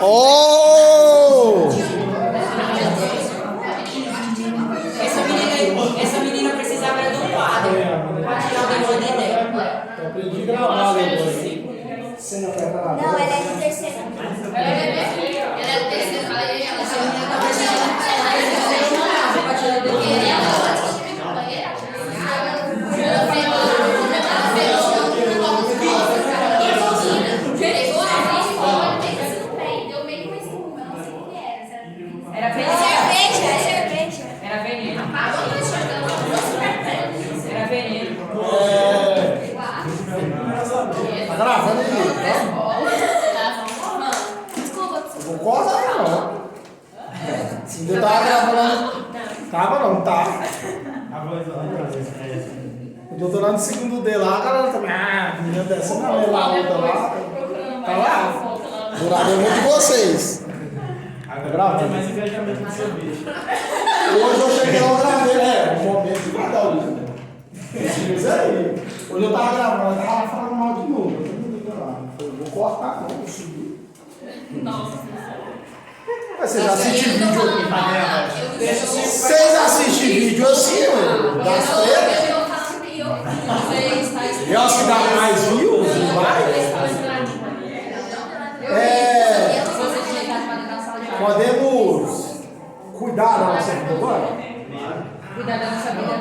Oh! Essa menina precisava de um quadro para tirar o demônio dela. Eu aprendi a gravar depois. Você não quer falar? Não, ela é de terceira. Ela é do terceiro, fala aí, ela Era Cerveja. Era veneno. Era veneno. Tá gravando aí, tá? Desculpa. Não corta aí, não. Ainda tava gravando. Tava não, tá? O doutorado do segundo D lá, a galera também. Ah, menina dessa não, é lá, outra lá. Tá lá? Durador de vocês. Agora tem mais engajamento no seu vídeo. Hoje eu cheguei lá, eu gravei, um momento de cada um. Isso aí. Hoje eu tava gravando, eu tava falando mal de novo. Eu falei, não liga lá. Eu vou cortar, não, vou subir. Nossa. Mas você já assiste vídeo aqui, panela? Vocês assistem vídeo assim, mano? Das tretas? Eu acho que dá mais views, não vai? Podemos cuidar da nossa vida agora? Cuidar da nossa vida.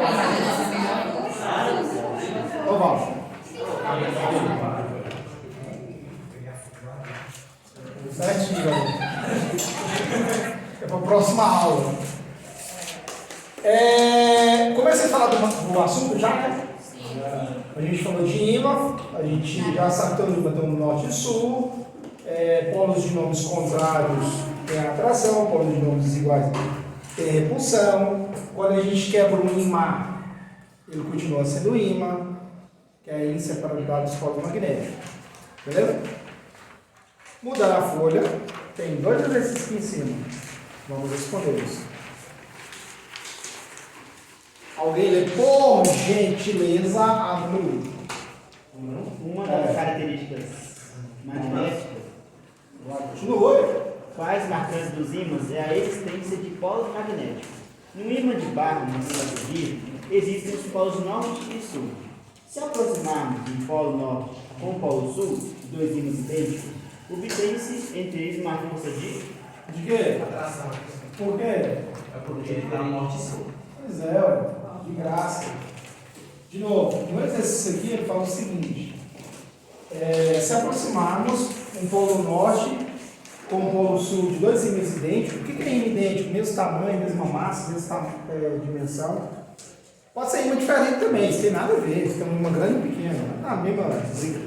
Então vamos. Certinho, é para a próxima aula. Comecei a falar do assunto já, né? Sim. A gente falou de ímã, a gente já sabe que o ímã tem um norte e sul, polos de nomes contrários tem atração, polos de nomes iguais tem repulsão. Quando a gente quebra um ímã, ele continua sendo ímã, que é a inseparabilidade dos polos magnéticos. Beleza? Mudar a folha, tem 2 exercícios aqui em cima. Vamos responder isso. Alguém lê, por gentileza, a número. Uma das características magnéticas, Continua. quais marcantes dos ímãs, é a existência de polos magnéticos. No ímã de barro, no fio, existem os polos norte e sul. Se aproximarmos um polo norte com o polo sul, dois ímãs idênticos, obtém-se entre eles uma força de quê? Atração. Por quê? É porque ele dá norte e sul. Pois é, ué. De graça. De novo, no exercício aqui ele fala o seguinte: se aproximarmos um polo norte com o polo sul de dois ímãs idênticos, o que é ímã idêntico? Mesmo tamanho, mesma massa, mesma dimensão. Pode ser ímã diferente também, isso tem nada a ver, isso tem uma grande e pequena. Mesma briga.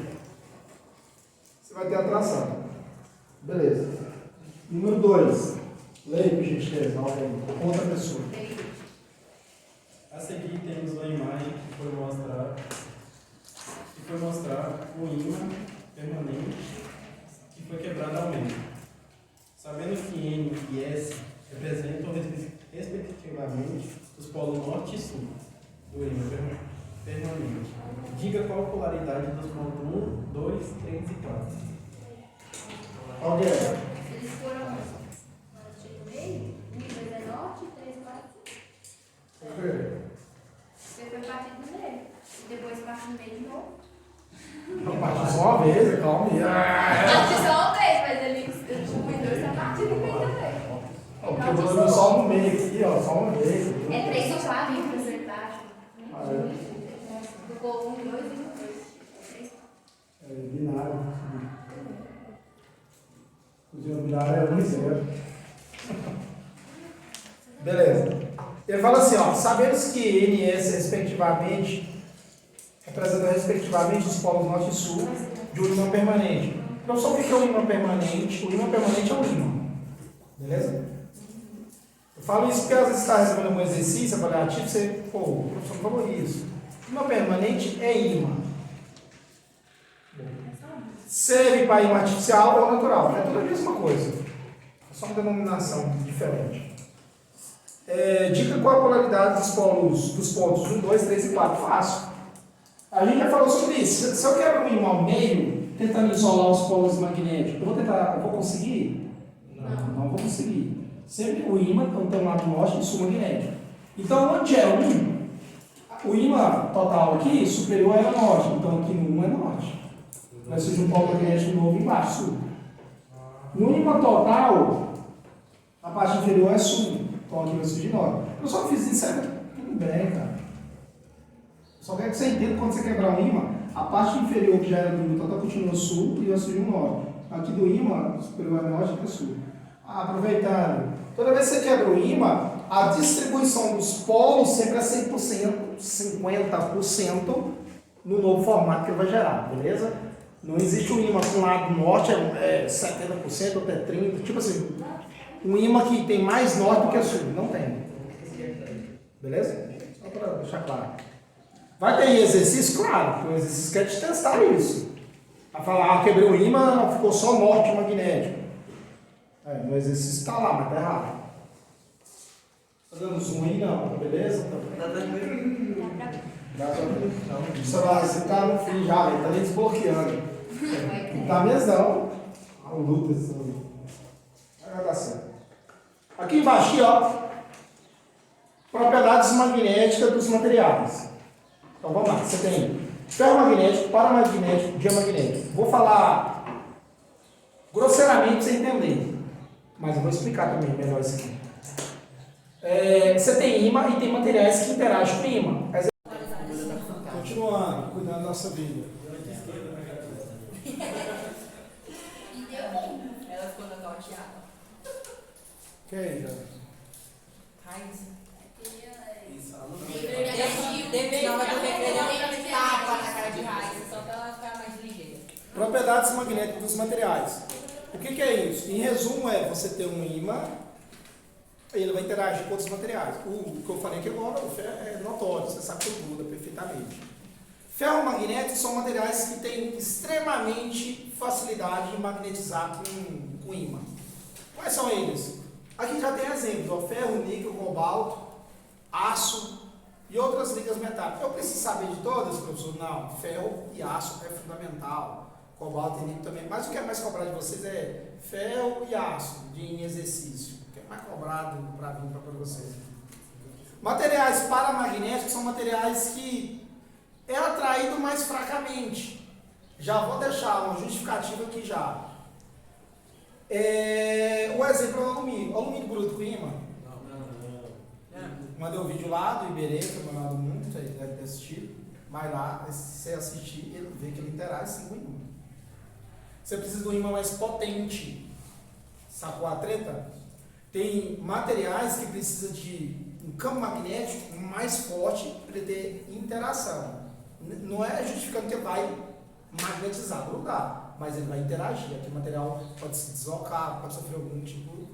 Você vai ter atração. Beleza. Número 2. Leia, por gentileza, alguém. Outra pessoa. A seguir temos uma imagem que foi mostrar o ímã permanente que foi quebrado ao meio. Sabendo que N e S representam respectivamente os polos norte e sul do ímã permanente. Diga qual a polaridade dos pontos 1, 2, 3 e 4. Alguém? Eles foram no meio, 1, 2 é norte, 3, 4. Você foi partir do meio. E depois parte no meio de novo. Não, parte só uma vez, calma aí. Parte só uma vez, mas ele 1 e 2 tá partindo no meio também. Porque eu tô dando só no meio aqui, ó, só uma vez. É 3 ou 4 em porcentagem. Ah, Ficou 1, 2 e 1, 2. é binário. O binário é 1 e 0. Beleza. Ele fala assim, ó, sabemos que N e S, respectivamente, representam respectivamente os polos norte e sul de um ímã permanente. Então, só o que é um ímã permanente? O ímã permanente é um ímã. Beleza? Eu falo isso porque às vezes você está recebendo um exercício avaliativo, você, o professor falou isso. Ímã permanente é ímã. Serve para ímã artificial ou natural. É tudo a mesma coisa. É só uma denominação diferente. Dica qual a polaridade dos pontos 1, 2, 3 e 4. Fácil. A gente já falou sobre isso. Se eu quero um ímã ao meio, tentando isolar os polos magnéticos, eu vou conseguir? Não vamos seguir. Sempre o ímã tem um lado norte e sul magnético. Então, onde é 1, o ímã total aqui superior é norte. Então, aqui no 1 é norte. Vai surgir um polo magnético novo embaixo, sul. No ímã total, a parte inferior é sul. Então, aqui vai surgir norte. Eu só fiz isso, tudo bem, cara. Só quero que você entenda quando você quebrar um ímã, a parte inferior que já era do ímã total continua sul e vai surgir um norte. Aqui do ímã, superior é norte e aqui é sul. Aproveitando, toda vez que você quebra o ímã, a distribuição dos polos sempre é 100%, 50% no novo formato que ele vai gerar, beleza? Não existe um ímã com lado norte, 70% ou até 30%, tipo assim, um ímã que tem mais norte do que sul, não tem. Beleza? Só para deixar claro. Vai ter exercício? Claro, porque o exercício quer te testar isso. Vai falar, quebrei o ímã, ficou só norte magnético. No exercício está lá, mas está errado. Tá dando zoom aí não, beleza? Tá dando. O celular está no fim já, ele está nem desbloqueando. Não tá mesmo não. A luta isso. Vai dar certo. Aqui embaixo, ó. Propriedades magnéticas dos materiais. Então vamos lá, você tem ferromagnético, paramagnético, diamagnético. Vou falar grosseiramente para você entender. Mas eu vou explicar também melhor isso aqui. Você tem ímã e tem materiais que interagem com ímã. Continuando, cuidando da nossa vida. Ela ficou nocauteada. Quem? Raiz. Deveria Não, mas eu queria ficar dar tapa na cara de raiz, só pra ela ficar mais ligeira. Propriedades magnéticas dos materiais. O que é isso? Em resumo, você ter um ímã, ele vai interagir com outros materiais. O que eu falei aqui agora, o ferro é notório, você sabe que gruda perfeitamente. Ferromagnéticos são materiais que têm extremamente facilidade de magnetizar com ímã. Quais são eles? Aqui já tem exemplos, ferro, níquel, cobalto, aço e outras ligas metálicas. Eu preciso saber de todas, professor? Não, ferro e aço é fundamental. Cobalto e níquel também. Mas o que é mais cobrado de vocês é ferro e aço em exercício. O que é mais cobrado para vir para vocês? Materiais paramagnéticos são materiais que é atraído mais fracamente. Já vou deixar uma justificativa aqui já. O exemplo é o alumínio. Alumínio bruto com ímã? Mandei um vídeo lá do Iberê, que eu mandado muito, você deve ter assistido. Vai lá, se você assistir, ele vê que ele interage sim com ímã. Você precisa de um ímã mais potente. Sacou a treta? Tem materiais que precisam de um campo magnético mais forte para ele ter interação. Não é justificando que ele vai magnetizar, grudar, mas ele vai interagir. Aquele material pode se deslocar, pode sofrer algum tipo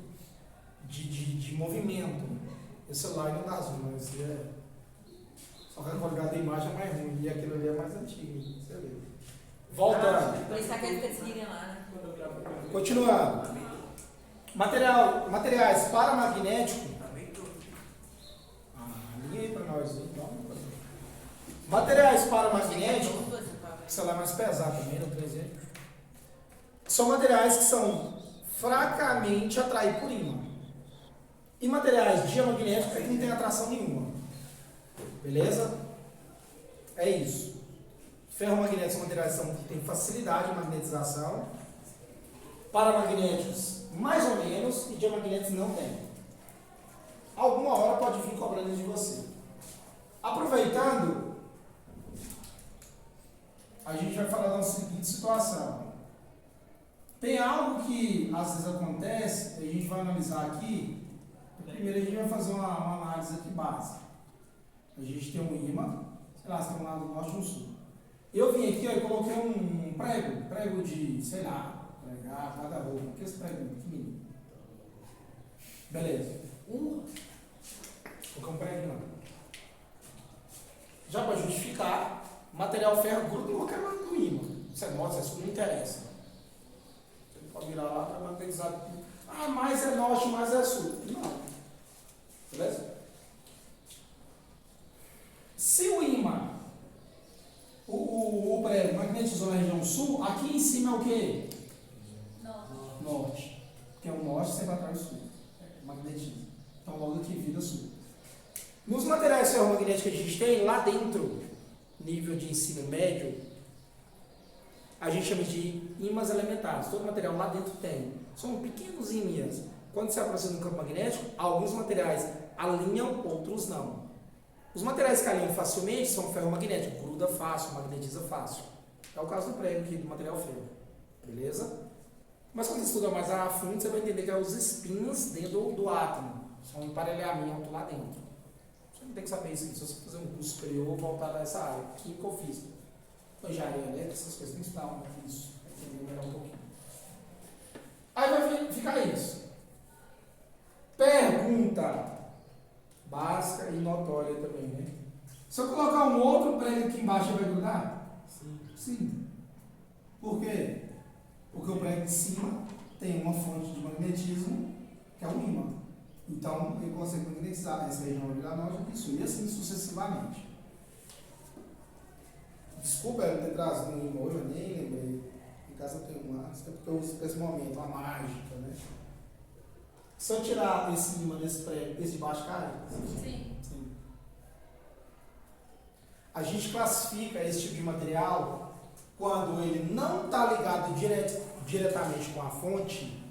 de movimento. Esse celular não dá zoom, mas só que a qualidade da imagem é mais ruim e aquilo ali é mais antigo. Você vê. Voltando. Por isso que aquele que desliga lá, né? Continuando. Materiais paramagnéticos. Liga aí para nós. Então. Materiais paramagnéticos, o celular é mais pesado também, no 3 exemplo. São materiais que são fracamente atraídos por ímã. E materiais diamagnéticos é que não tem atração nenhuma. Beleza? É isso. Ferromagnéticos são materiais que têm facilidade de magnetização. Paramagnéticos, mais ou menos, e diamagnéticos não tem. Alguma hora pode vir cobrando de você. Aproveitando, a gente vai falar da seguinte situação. Tem algo que às vezes acontece, a gente vai analisar aqui. Primeiro a gente vai fazer uma análise aqui básica. A gente tem um ímã, sei lá, se tem um lado norte e um sul. Eu vim aqui e coloquei um prego de, sei lá, pregar, guarda-roupa, que esse prego pequenininho. Beleza. Coloquei um prego lá. Já para justificar, material ferro gruda em qualquer lado do ímã. Isso é norte, isso não interessa. Você pode virar lá para magnetizar. Mais é norte, mais é sul. Não. Beleza? Se o ímã, o prego magnetizou na região sul, aqui em cima é o quê? Norte. Tem o norte, sempre atrás o sul. Magnetismo. Então, logo aqui, vida sul. Nos materiais ferromagnéticos que a gente tem, lá dentro, nível de ensino médio, a gente chama de ímãs elementares. Todo material lá dentro tem. São pequenos ímãs. Quando se aproxima do campo magnético, alguns materiais alinham, outros não. Os materiais que alinham facilmente são ferromagnéticos. Gruda fácil, magnetiza fácil. É o caso do prego aqui, do material ferro. Beleza? Mas quando você estuda mais a fundo, você vai entender que é os spins dentro do átomo. São um emparelhamento lá dentro. Você não tem que saber isso aqui. Se você fazer um curso superior, voltar a essa área. Química ou física. Engenharia elétrica, essas coisas. Tem que estudar isso. Para entender melhor um pouquinho. Aí vai ficar isso. Pergunta básica e notória também, né? Se eu colocar um outro prego aqui embaixo, vai grudar? Sim. Sim. Por quê? Porque o prego de cima tem uma fonte de magnetismo, que é o ímã. Então, ele consegue magnetizar essa região organosa e isso, e assim sucessivamente. Desculpa eu ter trazido um ímã hoje, eu nem lembrei. Em casa eu tenho uma, porque eu uso para esse momento, uma mágica, né? Se eu tirar esse ímã desse prego, esse de baixo cai? Sim. Sim. A gente classifica esse tipo de material quando ele não está ligado diretamente com a fonte,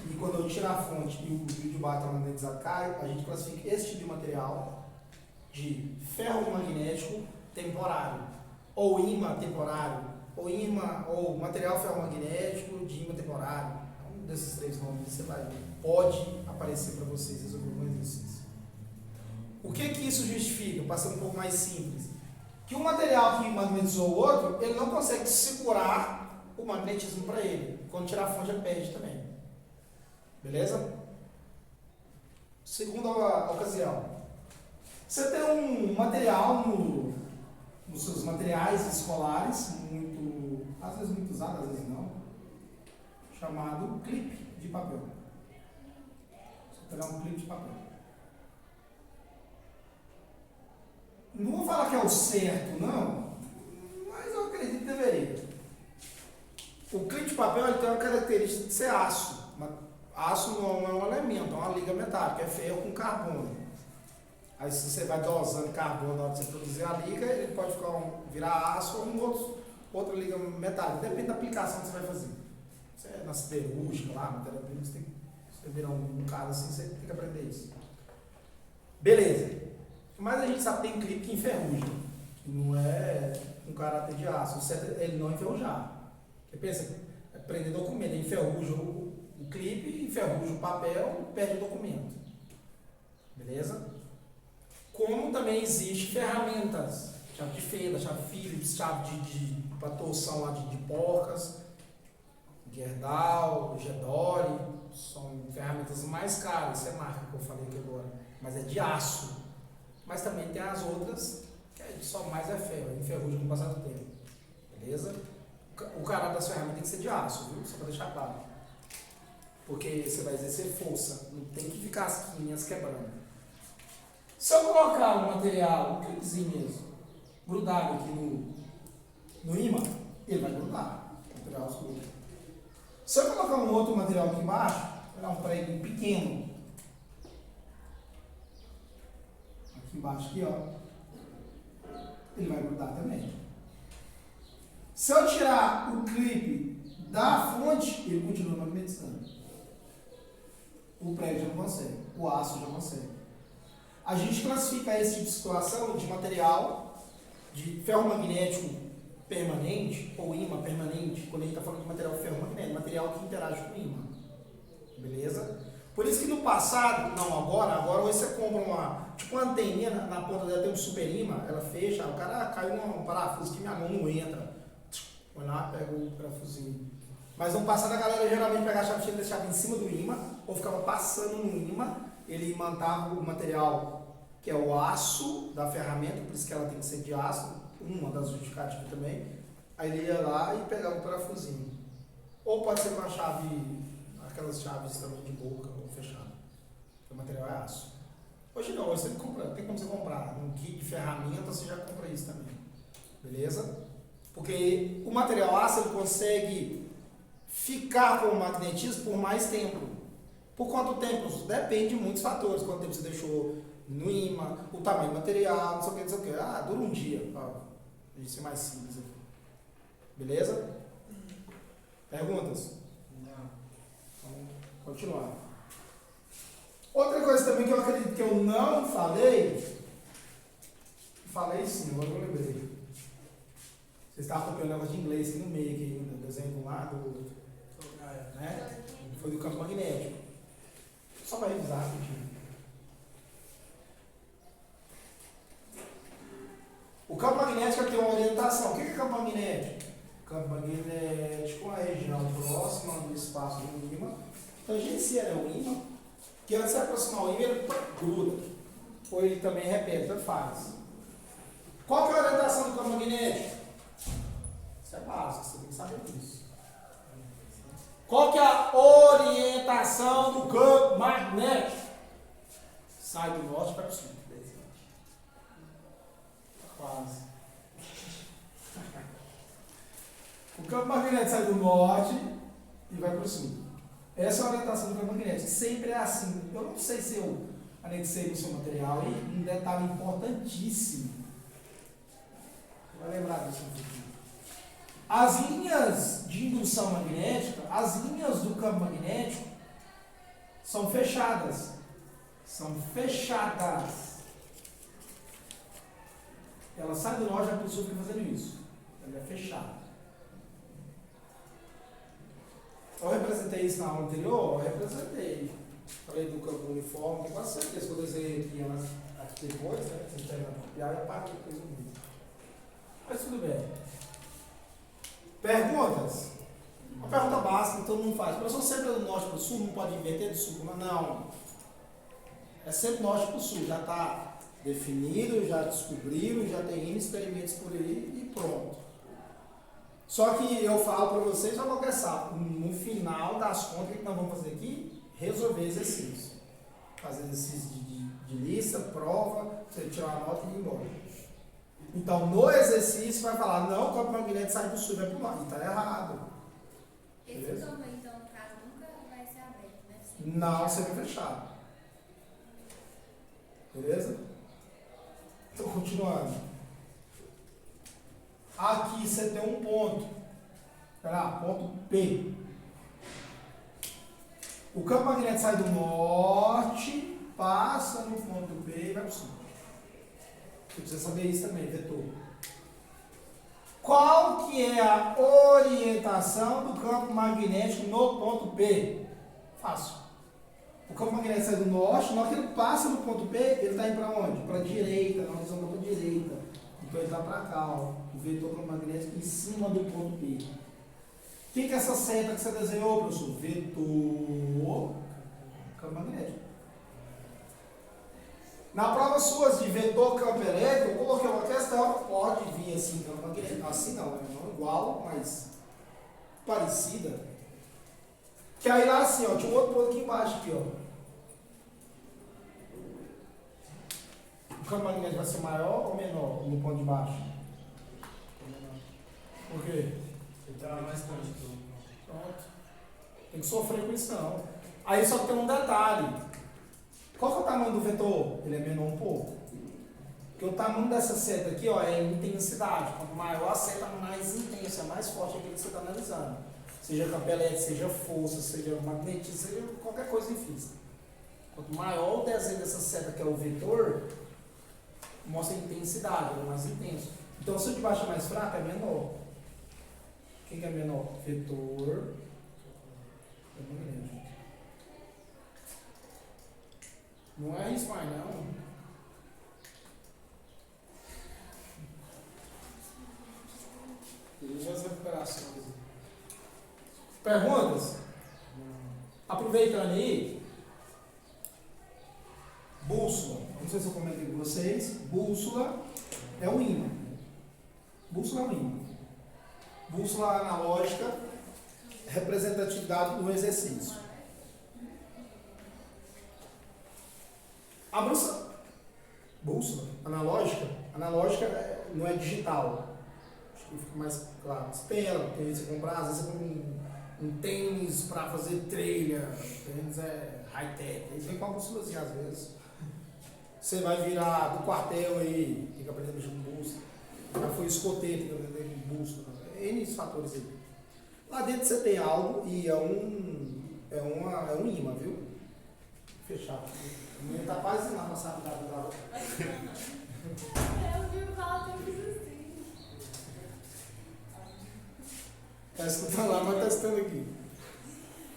e quando eu tirar a fonte e o de baixo está magnetizado cai, a gente classifica esse tipo de material de ferro magnético temporário, ou ímã temporário, ou material ferromagnético de ímã temporário. Um desses três nomes você vai ver. Pode aparecer para vocês resolver um exercício. O que isso justifica? Passando um pouco mais simples. Que um material que magnetizou o outro, ele não consegue segurar o magnetismo para ele. Quando tirar a fonte, ele perde também. Beleza? Segunda ocasião. Você tem um material nos seus materiais escolares, às vezes muito usado, às vezes não, chamado clipe de papel. Você pegar um clipe de papel. Não vou falar que é o certo, não, mas eu acredito que deveria. O clipe de papel ele tem uma característica de ser aço. Aço não é um elemento, é uma liga metálica, é ferro com carbono. Aí se você vai dosando carbono na hora de você produzir a liga, ele pode virar aço ou outra liga metálica. Depende da aplicação que você vai fazer. Você é na siderúrgica lá, matéria-prima, você virar um cara assim, você tem que aprender isso. Beleza. Mas a gente sabe que tem clipe que enferruja, que não é um caráter de aço. O certo é ele não enferrujar. Você pensa, prender documento, ele enferruja o clipe, enferruja o papel, perde o documento. Beleza? Como também existe ferramentas, chave de fenda, chave Phillips, chave para torção lá de porcas, Gerdau, Gedore, são ferramentas mais caras, essa é a marca que eu falei aqui agora, mas é de aço. Mas também tem as outras, que só mais é ferro, enferruja com o passar do tempo. Beleza? O caráter das ferramentas tem que ser de aço, viu? Só para deixar claro. Porque você vai exercer força, não tem que ficar as quinhas quebrando. Se eu colocar um material, um clipezinho mesmo, grudado aqui no ímã, ele vai grudar. O material escuro. Se eu colocar um outro material aqui embaixo, vou dar um prego pequeno. Aqui embaixo, aqui, ó. Ele vai grudar também. Se eu tirar o clipe da fonte, ele continua magnetizando. O prego já não consegue, o aço já consegue. A gente classifica esse tipo de situação de material de ferromagnético permanente ou ímã permanente, quando a gente está falando de material ferromagnético, material que interage com ímã. Beleza? Por isso que no passado, não agora hoje você compra uma anteninha, na ponta dela tem um super ímã, ela fecha, o cara caiu um parafuso que minha mão não entra. Vai lá, pega o parafusinho. Mas no passado a galera geralmente pegava a chave e deixava em cima do ímã, ou ficava passando no ímã, ele imantava o material que é o aço da ferramenta, por isso que ela tem que ser de aço, uma das justificativas também. Aí ele ia lá e pegava o parafusinho. Ou pode ser com a chave, aquelas chaves também de boca ou fechada. O material é aço. Hoje não, hoje você compra, tem como você comprar. Um kit de ferramenta você já compra isso também. Beleza? Porque o material aço ele consegue ficar com o magnetismo por mais tempo. Por quanto tempo? Depende de muitos fatores. Quanto tempo você deixou no ímã, o tamanho do material, não sei o que, não sei o que. Ah, dura um dia. Pra gente ser mais simples aqui. Beleza? Perguntas? Não. Vamos continuar. Outra coisa também que eu acredito que eu não falei. Falei sim, agora eu lembrei. Vocês estavam copiando negócio de inglês aqui no meio, aqui, no desenho de um lado, do outro. Né? Foi do campo magnético. Só para revisar, rapidinho. O campo magnético tem uma orientação. O que é campo magnético? Campo magnético é a região próxima do espaço do ímã. Tangencia o ímã, que antes de se aproximar ao ímã, ele gruda. Ou ele também repete, tanto faz. Qual que é a orientação do campo magnético? Isso é básico, você tem que saber disso. Qual que é a orientação do campo magnético? Sai do norte para o sul. Quase. O campo magnético sai do norte e vai para o sul. Essa é a orientação do campo magnético. Sempre é assim. Eu não sei se eu anexei no seu material e um detalhe importantíssimo. Você vai lembrar disso no futuro. As linhas de indução magnética, as linhas do campo magnético são fechadas. São fechadas. Ela sai do norte e vai para o sul e fica fazendo isso. Ela é fechada. Eu representei isso na aula anterior? Eu representei. Falei do campo uniforme, com certeza que eu desenhei aqui depois, né? Vocês terminam de copiar e eu paro depois no vídeo. Mas tudo bem. Perguntas? Uma pergunta básica que todo mundo faz. Professor, sempre é do norte para o sul, não pode inverter do sul para o norte? Não. É sempre do norte para o sul. Já está definido, já descobriram, já tem experimentos por aí e pronto. Só que eu falo para vocês, já vou começar. No final das contas, o que nós vamos fazer aqui? Resolver exercício. Fazer exercício de lista, prova, você tirar a nota e ir embora. Então, no exercício, vai falar, não, o campo magnético sai do sul e vai para o norte. Está errado. Esse Beleza? campo, então, no caso, nunca vai ser aberto, né? Não, sempre fechado. Beleza? Então, continuando. Aqui você tem um ponto. Espera, ponto P. O campo magnético sai do norte, passa no ponto P e vai para o sul. Você precisa saber isso também, vetor. Qual que é a orientação do campo magnético no ponto P? Fácil. O campo magnético sai do norte, na hora que ele passa no ponto P, ele está indo para onde? Para a direita, na horizontal para a direita. Então ele está para cá, ó, o vetor campo magnético em cima do ponto P. O que é essa seta que você desenhou, professor? Vetor campo magnético. Na prova suas de vetor campo elétrico, eu coloquei uma questão, pode vir assim, campo magnético, assim não igual, mas parecida. Que aí lá assim, ó, tinha um outro ponto aqui embaixo, aqui, ó. O campo magnético vai ser maior ou menor no ponto de baixo? Por quê? Ele está mais longe. Pronto. Tem que sofrer com isso não. Aí só tem um detalhe. Qual que é o tamanho do vetor? Ele é menor um pouco. Porque o tamanho dessa seta aqui, ó, é a intensidade. Quanto maior a seta, mais intensa, mais forte aquilo que você está analisando. Seja campo elétrico, seja força, seja magnetismo, seja qualquer coisa em física. Quanto maior o desenho dessa seta, que é o vetor, mostra a intensidade, ele é mais intenso. Então, se o de baixo é mais fraco, é menor. Quem que é menor? Vetor. Não é isso mais, não. Veja as recuperações. Perguntas? Aproveitando aí, bússola. Não sei se eu comentei com vocês. Bússola é um ímã. Bússola é um ímã. Bússola analógica, representatividade do exercício. A bússola analógica não é digital. Acho que fica mais claro. Espera, tem que você comprar, às vezes você compra um tênis para fazer trilha, tênis é high-tech, aí vem com a bússolazinha às vezes. Você vai virar do quartel aí, tem que aprender a mexer com bússola. Já foi escoteiro, tem que aprender com bússola. N fatores aí. Lá dentro você tem algo e é um imã, viu? Fechado. O menino tá quase lá na sala da garota. Eu vi falar que eu fiz assim. Tá escutando lá, mas tá escutando aqui.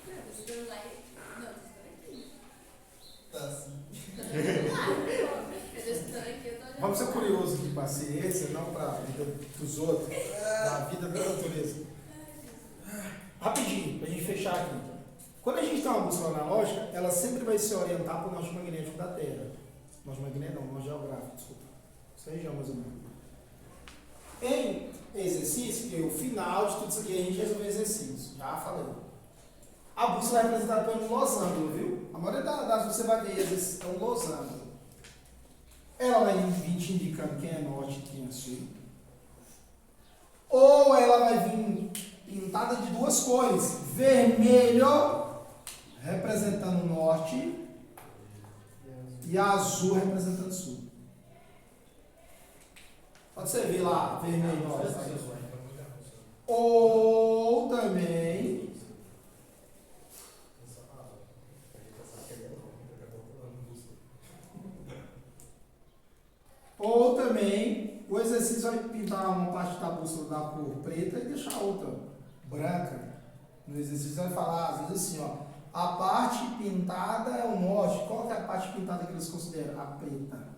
Não, tô aqui. Tá assim. Eu tô estudando aqui, eu tô olhando. Vamos ser curiosos de paciência, não para a vida dos outros, da vida da natureza. Rapidinho, para a gente fechar aqui. Quando a gente tem uma bússola analógica, ela sempre vai se orientar para o norte magnético da Terra. Norte magnético não, norte geográfico, desculpa. Essa região mais ou menos. Em exercício, que é o final de tudo isso aqui, a gente resolveu exercício. Já falei. A bússola é representada por um losango, viu? A maioria das você vai ver é um losango. Ela vai vir te indicando quem é norte e quem é sul. Ou ela vai vir pintada de duas cores. Vermelho, representando o norte, e azul representando o sul. Pode você ver lá, vermelho e norte. Ou também o exercício vai pintar uma parte da bússola da cor preta e deixar a outra branca. No exercício vai falar, às vezes assim, ó, a parte pintada é o norte. Qual que é a parte pintada que eles consideram? A preta.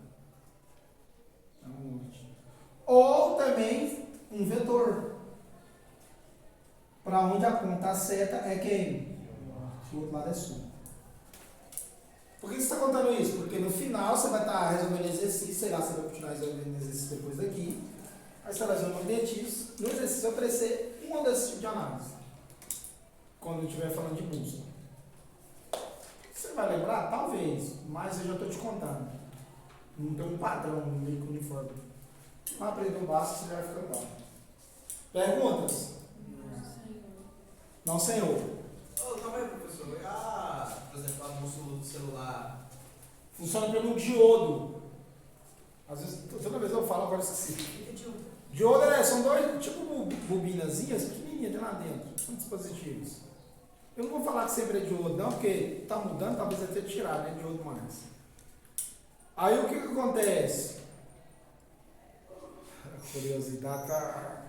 É o norte. Ou também um vetor. Para onde aponta a seta é quem? O outro lado é sul. Por que você está contando isso? Porque no final você vai estar resolvendo exercício, sei lá, você vai continuar resolvendo exercício depois daqui. Aí você vai resolver magnetismo. No exercício vai aparecer um desse tipo de análise. Quando eu estiver falando de bússola. Você vai lembrar? Talvez, mas eu já estou te contando. Não tem um padrão meio que uniforme. Mas aprender o básico você já vai ficando lá. Perguntas? Não, senhor. Calma aí, professor. Por exemplo, a bússola do celular. Funciona pelo diodo. Às vezes, toda vez eu falo, agora eu esqueci. Diodo são dois, tipo bobinazinhas pequenininhas de lá dentro. São dispositivos. Eu não vou falar que sempre é diodo, não, porque está mudando, talvez até tirar, né? Diodo mais. Aí o que acontece? A curiosidade tá.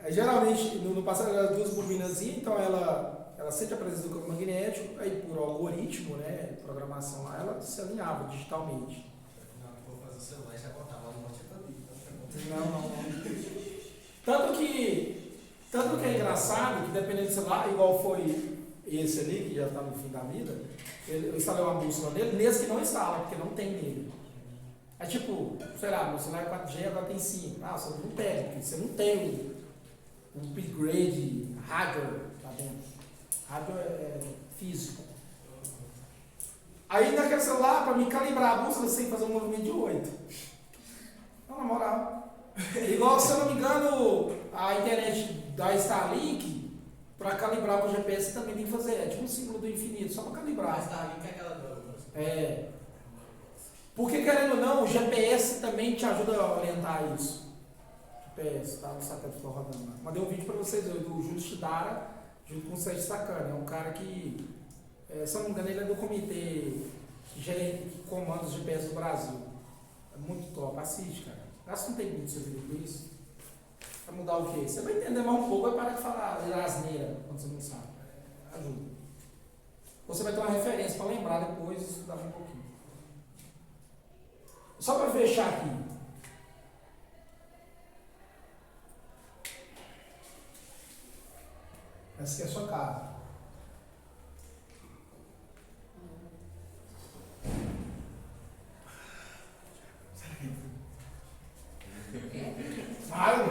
Geralmente, no passado, eram duas bobinazinhas, então ela sente a presença do campo magnético, aí por algoritmo, né, programação lá, ela se alinhava digitalmente. Não, vou fazer o celular e já botava no motivo ali. Não. Tanto que é engraçado que dependendo do celular, igual foi esse ali, que já está no fim da vida, eu instalei uma bússola nele, nesse que não instala, porque não tem nele. É tipo, sei lá, meu celular é 4G, agora tem 5. Ah, você não pega, porque você não tem um upgrade hardware lá dentro. Hardware é físico. Aí naquele celular, para me calibrar a bússola, você tem que fazer um movimento de 8. Não, na moral. Igual, se eu não me engano, a internet da Starlink, para calibrar o GPS, você também tem que fazer. É tipo um símbolo do infinito, só para calibrar. A Starlink é aquela droga. É. Porque, querendo ou não, o GPS também te ajuda a orientar isso. GPS, tá? No satélite que rodando lá. Mandei um vídeo para vocês, do Júlio Shidara, junto com o Sérgio Sacani. É um cara que, se eu não me engano, ele é do comitê que comanda os GPS do Brasil. É muito top, assiste, cara. Gasta um tempinho de seu vídeo com isso. Vai mudar o quê? Você vai entender mais um pouco, vai parar de falar asneira quando você não sabe. Ajuda. Você vai ter uma referência para lembrar depois e estudar um pouquinho. Só para fechar aqui. Essa aqui é a sua casa.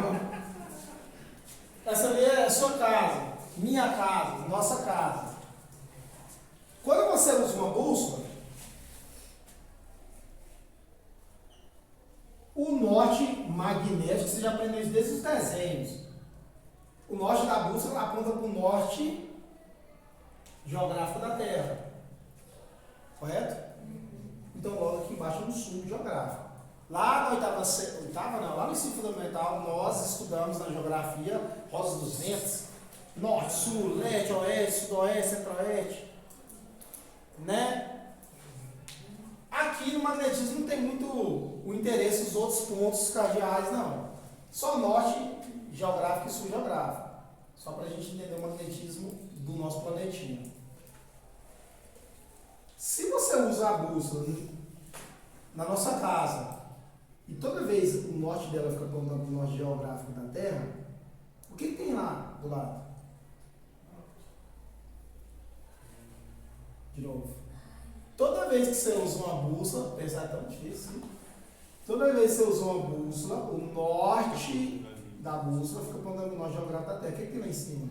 Não. Essa ali é a sua casa, minha casa, nossa casa. Quando você usa uma bússola, o norte magnético, você já aprendeu isso desde os desenhos. O O norte da bússola aponta para o norte geográfico da Terra. Correto? Então, logo aqui embaixo é um sul geográfico. Lá lá no ensino fundamental, nós estudamos na geografia Rosa dos Ventos, norte, sul, leste, oeste, sudoeste, centro-oeste, né? Aqui no magnetismo não tem muito o interesse dos outros pontos cardeais, não. Só norte geográfico e sul geográfico. Só para a gente entender o magnetismo do nosso planetinha. Se você usar a bússola na nossa casa e toda vez o norte dela fica apontando para o norte geográfico da Terra, o que tem lá do lado? De novo. Toda vez que você usa uma bússola, pensar é tão difícil, toda vez que você usa uma bússola, o norte da bússola fica apontando para o norte geográfico da Terra. O que tem lá em cima?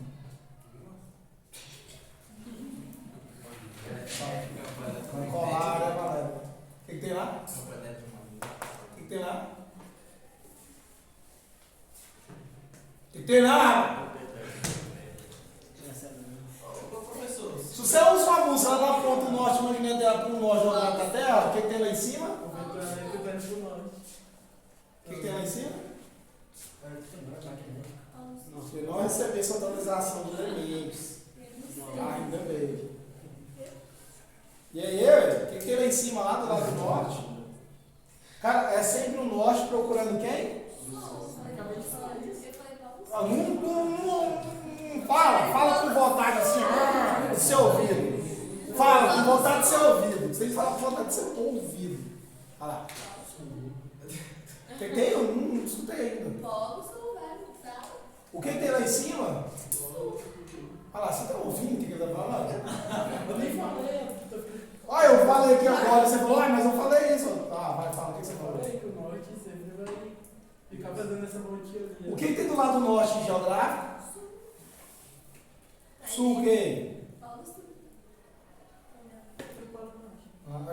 Vai colar, né, galera? O que tem lá? O que tem lá? O que tem lá? Professor, Se você usa uma bússola, ela aponta o norte magnético dela para o norte geográfico da Terra, o que tem lá em cima? O que tem lá em cima? Se não receber essa atualização dos elementos. Ainda bem. E aí, o que tem lá em cima, lá do lado do norte? Cara, é sempre o norte procurando quem? Fala com vontade assim, do seu ouvido. Fala com vontade do seu ouvido. Você tem que falar com vontade do seu ouvido. Olha lá. O que tem? Eu não escutei ainda. O que tem lá em cima? Olha lá, você está ouvindo o que ele está falando? eu nem falei. Olha, eu falei aqui agora, você falou, mas eu falei isso. Vai, fala, o que você Eu falou? falei que o norte sempre vai ficar fazendo essa voltinha ali. O que tem do lado norte geográfico? Sul o quê?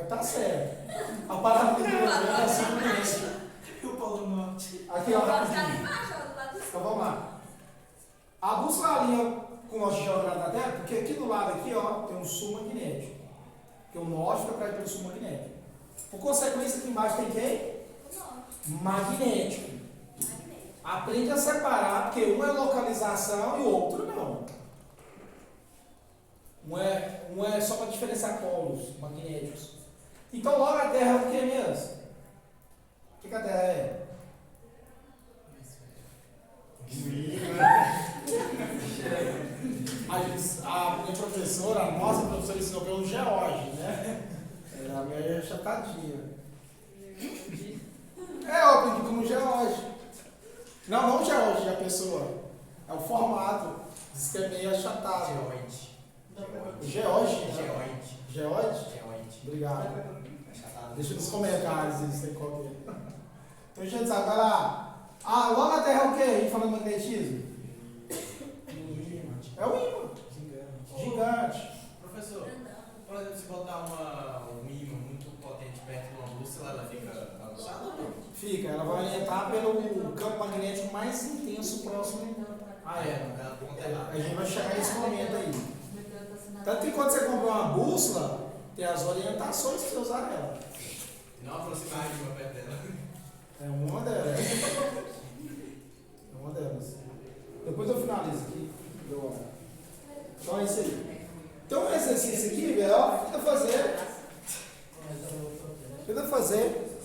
Tá certo. A palavra de Deus é assim. E o Polo Norte? Aqui, ó, rapidinho. Então vamos lá. A bússola alinha com o norte geográfico da Terra, porque aqui do lado aqui, ó, tem um sul magnético. Porque o norte fica para ir pelo sul magnético. Por consequência, aqui embaixo tem quem? Magnético. Aprende a separar, porque um é localização e o outro não. Um é só para diferenciar polos magnéticos. Então, logo a Terra é o que mesmo? O que a Terra é? A minha professora, a nossa professora ensinou pelo George, né? A minha é chatadinha. Eu aprendi como George. Não George, a pessoa. É o formato. Diz que é meio achatado. George. George? Obrigado. Deixa nos comentários isso aí qual é. Então, gente, sabe, vai lá. Logo a Terra é o quê? A gente falando de magnetismo? É o ímã. Gigante. Professor, por exemplo, se botar um ímã muito potente perto de uma bússola, ela fica bagunçada ou não? Fica, ela vai orientar pelo campo magnético mais intenso próximo à Terra. A gente vai chegar nesse momento aí. Tanto que quando você comprar uma bússola, tem as orientações para você usar ela. E não aproximar de uma perto dela. É uma delas. É uma delas. Depois eu finalizo aqui. Então é isso aí. Então o exercício aqui, velho, tenta fazer.